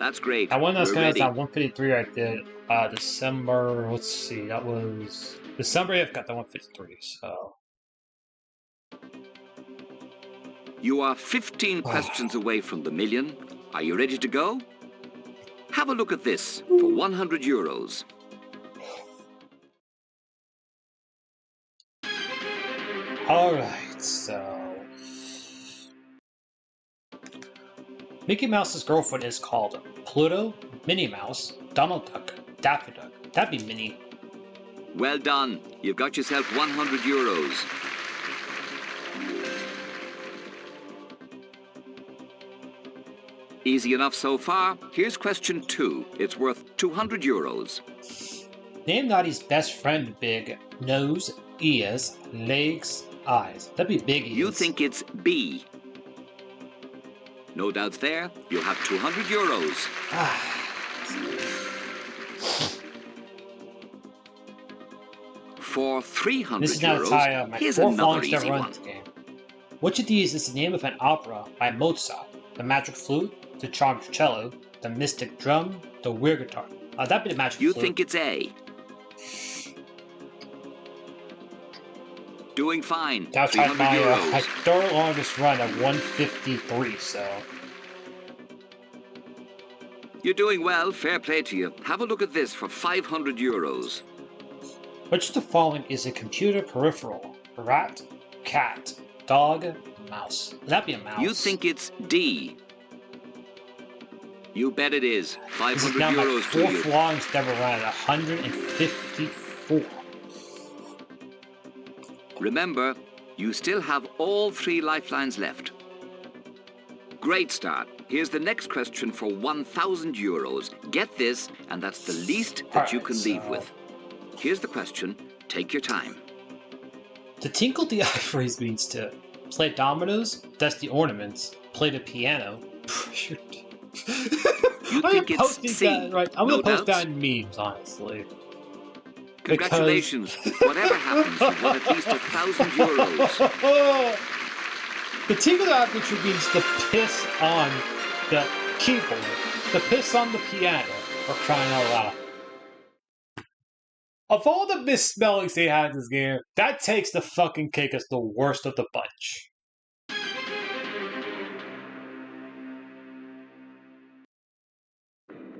That's great. That one that's We're gonna ready. that 153 I did December. Let's see, that was December 8th. Got the 153. So You are 15 questions away from the million. Are you ready to go? Have a look at this for 100 euros. all right, so Mickey Mouse's girlfriend is called Pluto, Minnie Mouse, Donald Duck, Daffy Duck. That'd be Minnie. Well done. You've got yourself 100 euros. Easy enough so far. Here's question 2. It's worth 200 euros. Name Noddy's best friend, Big Nose, Ears, Legs, Eyes. That'd be Big Ears. You think it's B. No doubts there. You'll have 200 euros. For 300 This is now euros, a tie-up. My here's fourth another longest ever easy run one. this game. Which of these is the name of an opera by Mozart? The Magic Flute, the Charmed Cello, the Mystic Drum, the Weird Guitar. That'd be the Magic You Flute. think it's A. Doing fine. That's 300 my euros. third longest run at 153, so... You're doing well. Fair play to you. Have a look at this for 500 euros. Which of the following is a computer peripheral? Rat, cat, dog, mouse. That'd be a mouse. You think it's D. You bet it is. This is 500 now my euros to fourth you. longest ever run at 154. Remember, you still have all 3 lifelines left. Great start. Here's the next question for 1,000 euros. Get this, and that's the least that you Alright, can leave so- with. Here's the question. Take your time. To tinkle the ivories means to play dominoes, dust the ornaments, play the piano. You I'm think gonna it's post these C, down, right? I'm no gonna post doubts? down memes, honestly. Congratulations. Whatever happens, you've won at least 1,000 euros. The tinkle the ivory means to piss on the keyboard, to piss on the piano, for crying out loud. Of all the misspellings they had in this game, that takes the fucking cake as the worst of the bunch.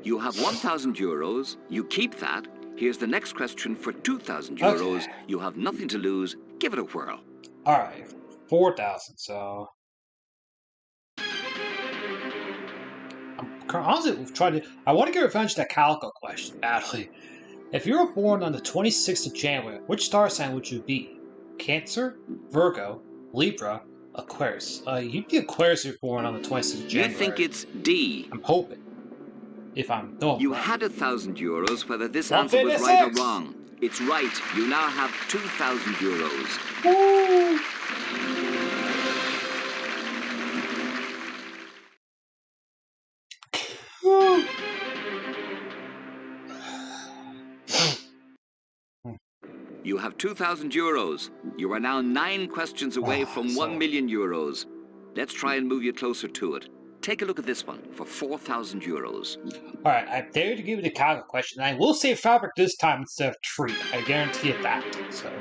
You have 1,000 euros. You keep that. Here's the next question for 2,000 euros. Okay. You have nothing to lose. Give it a whirl. Alright, 4,000, so... I'm honestly trying to... I want to get revenge of that Calico question, badly. If you were born on the 26th of January, which star sign would you be? Cancer, Virgo, Libra, Aquarius. You'd be Aquarius if you're born on the 26th of January. You think it's D. I'm hoping. If I'm... No, I'm You wrong. had 1,000 euros whether this answer was right or 156. wrong. It's right. You now have 2,000 euros. Woo! Woo! You have 2,000 euros. You are now 9 questions away from 1 million euros. Let's try and move you closer to it. Take a look at this one for 4,000 euros. Alright, I dare to give you the Calico question. I will say fabric this time instead of tree. I guarantee it that. So.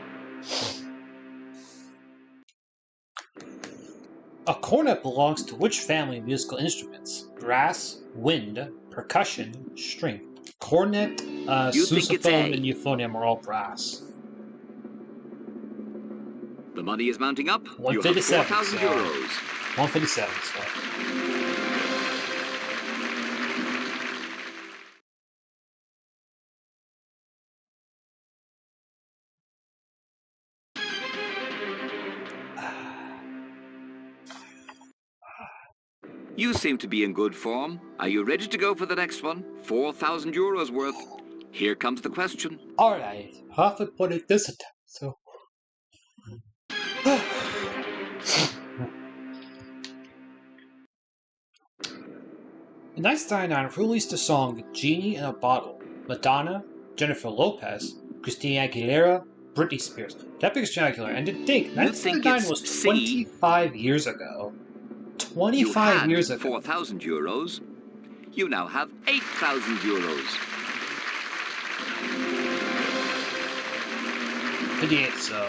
A cornet belongs to which family of musical instruments? Brass, wind, percussion, string. Cornet, You think it's sousaphone, A. and euphonium are all brass. The money is mounting up. You have 157, 4,000 so- euros. 157, so. You seem to be in good form. Are you ready to go for the next one? 4,000 euros worth. Here comes the question. Alright, half to put it this attempt, so. In 1999, released the song Genie in a Bottle. Madonna, Jennifer Lopez, Christina Aguilera, Britney Spears. That big Christina Aguilera. And to think, You 1999 think was it's C? 25 years ago. You 25 had years ago. 4,000 euros. You now have 8,000 euros. 58, so.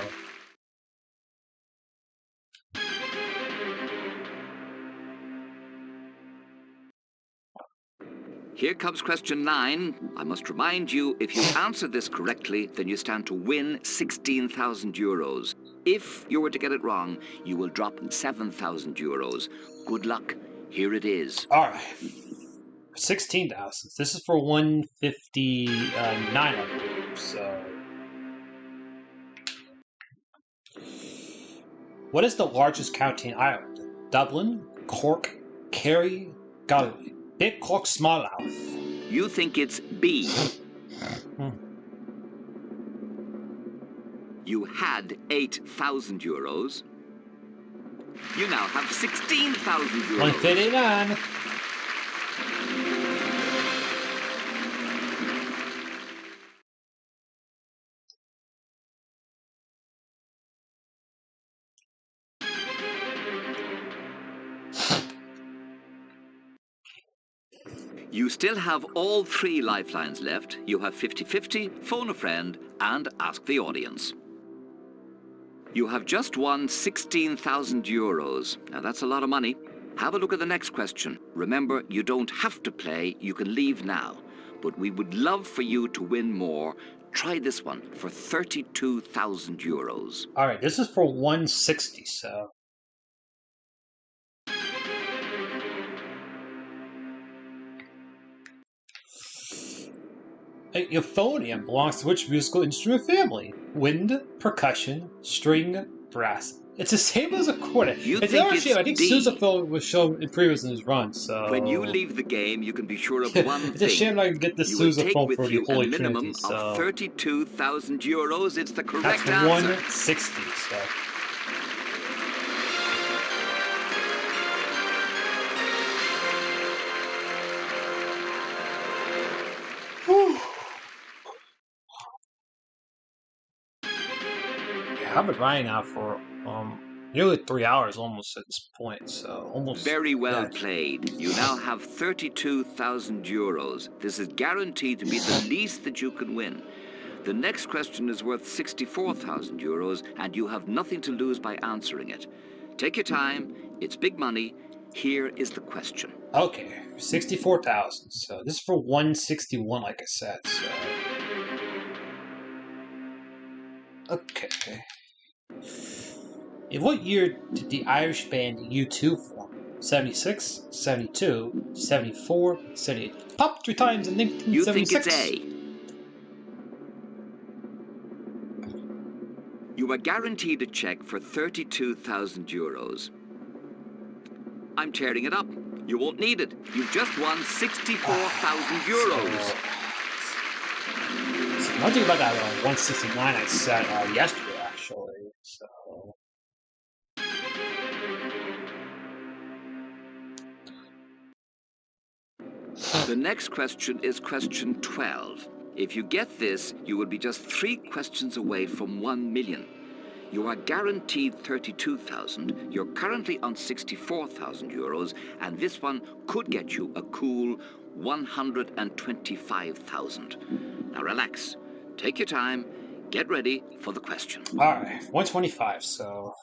Here comes question 9. I must remind you, if you answer this correctly, then you stand to win 16,000 euros. If you were to get it wrong, you will drop 7,000 euros. Good luck. Here it is. All right. 16,000. This is for 159, I believe. So. What is the largest county in Ireland? Dublin, Cork, Kerry, Galway. Big Cork, small Louth. You think it's B. You had 8,000 euros. You now have 16,000 euros. 159. You still have all 3 lifelines left. You have 50-50, phone a friend, and ask the audience. You have just won 16,000 euros. Now that's a lot of money. Have a look at the next question. Remember, you don't have to play, you can leave now. But we would love for you to win more. Try this one for 32,000 euros. All right, this is for 160, so. A euphonium belongs to which musical instrument family? Wind, percussion, string, brass. It's the same as a quartet. It's another shame. I think sousaphone was shown in previous in his run, so. When you leave the game, you can be sure of one thing. It's a shame I can get the sousaphone for the Holy Trinity. A minimum of 32,000 euros. It's the correct answer. That's 160, so. I've been riding now for nearly 3 hours almost at this point, so almost. Very well played. You now have 32,000 euros. This is guaranteed to be the least that you can win. The next question is worth 64,000 euros, and you have nothing to lose by answering it. Take your time. It's big money. Here is the question. Okay, 64,000. So this is for 161, like I said. So. Okay. In what year did the Irish band U2 form? 76, 72, 74, 78. Pop 3 times in 1976. You think it's A. You are guaranteed a check for 32,000 euros. I'm tearing it up. You won't need it. You've just won 64,000 euros. So, nothing about that 169 I said yesterday, actually. So. The next question is question 12. If you get this, you will be just 3 questions away from 1 million. You are guaranteed 32,000. You're currently on 64,000 euros, and this one could get you a cool 125,000. Now relax, take your time, get ready for the question. All right, 125. So.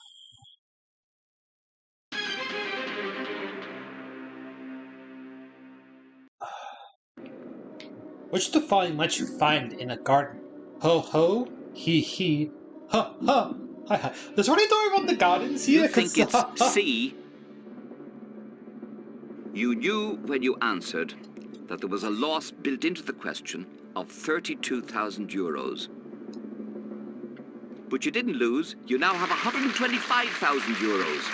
Which of the following might you find in a garden? Ho ho, he he, ha ha, hi hi. Does already know about the gardens here? You think it's C? You knew when you answered that there was a loss built into the question of 32,000 euros. But you didn't lose. You now have 125,000 euros.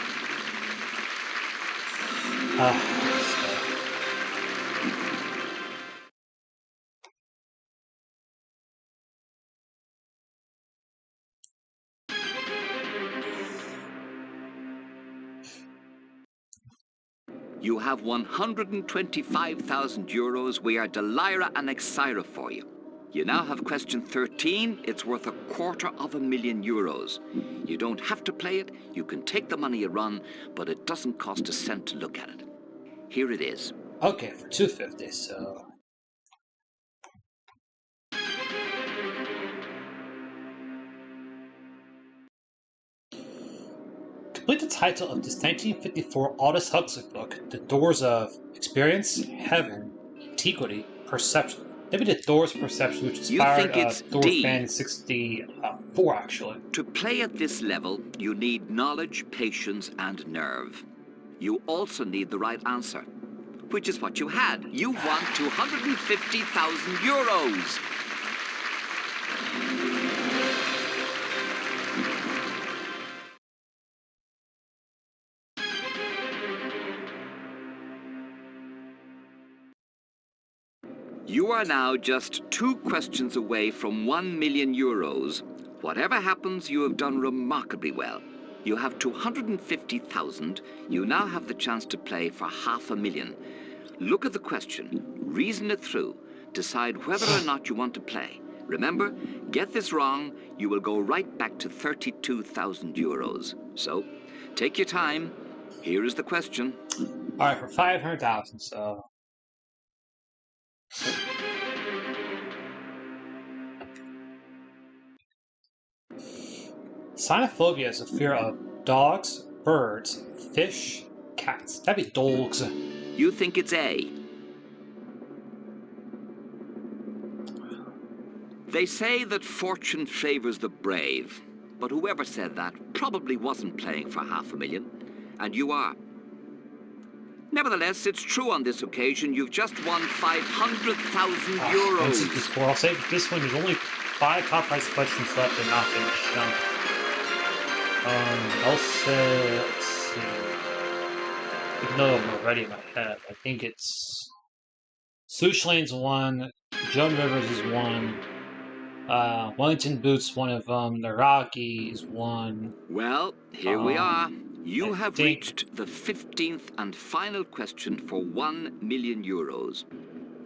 You have 125,000 euros. We are Delira and Exira for you. You now have question 13. It's worth €250,000 euros. You don't have to play it. You can take the money you run, but it doesn't cost a cent to look at it. Here it is. Okay, for 250, so... Complete the title of this 1954 Aldous Huxley book, The Doors of Experience, Heaven, Antiquity, Perception. Maybe The Doors of Perception, which inspired Thor Fan 64, actually. To play at this level, you need knowledge, patience, and nerve. You also need the right answer, which is what you had. You won 250,000 euros. You are now just 2 questions away from 1 million euros. Whatever happens, you have done remarkably well. You have 250,000. You now have the chance to play for 500,000. Look at the question, reason it through, decide whether or not you want to play. Remember, get this wrong, you will go right back to 32,000 euros. So, take your time. Here is the question. All right, for 500,000, so... Cynophobia is a fear of dogs, birds, fish, cats. That'd be dogs. You think it's A. They say that fortune favors the brave, but whoever said that probably wasn't playing for 500,000, and you are. Nevertheless, it's true on this occasion. You've just won 500,000 euros. I'll say this one, there's only 5 top price questions left and not finished. I'll say, let's see. Even though I'm already in my head, I think it's Swoosh Lane's 1, Joan Rivers is 1, Wellington Boots, one of them, Naraki is 1. Well, here we are. You have reached the 15th and final question for 1 million euros.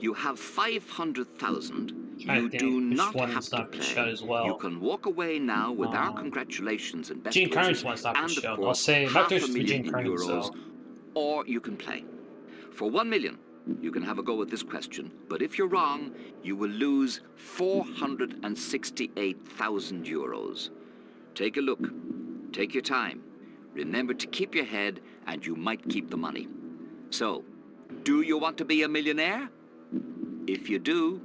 You have 500,000. You do not have to play. As well. You can walk away now with our congratulations and best Gene wishes, one's not and shown. of course, I'll say 500,000 euros. Or you can play. For 1 million, you can have a go at this question, but if you're wrong, you will lose 468,000 euros. Take a look. Take your time. Remember to keep your head, and you might keep the money. So, do you want to be a millionaire? If you do,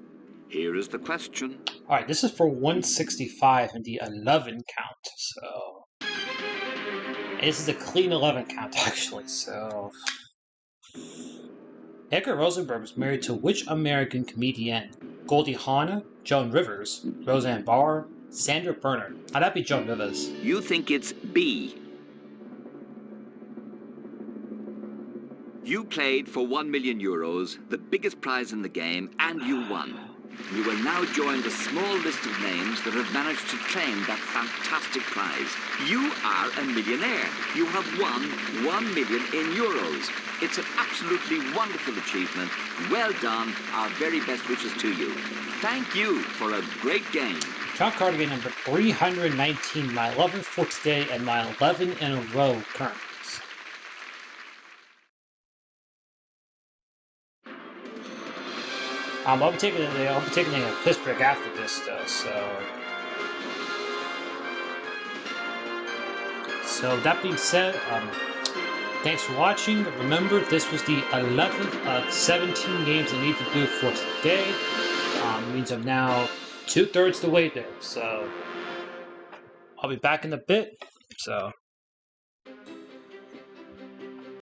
here is the question. All right, this is for 165 in the 11 count, so... This is a clean 11 count, actually, so... Edgar Rosenberg was married to which American comedian? Goldie Hawn, Joan Rivers, Roseanne Barr, Sandra Bernard. How'd that be Joan Rivers? You think it's B. You played for 1 million euros, the biggest prize in the game, and you won. You will now join the small list of names that have managed to claim that fantastic prize. You are a millionaire. You have won 1 million in euros. It's an absolutely wonderful achievement. Well done. Our very best wishes to you. Thank you for a great game. John Carpenter number 319, my 11th for today, and my 11 in a row currently. I'll be taking a piss break after this, though. So that being said, thanks for watching. Remember, this was the 11th of 17 games I need to do for today. Means I'm now 2/3 the way there. So I'll be back in a bit. So.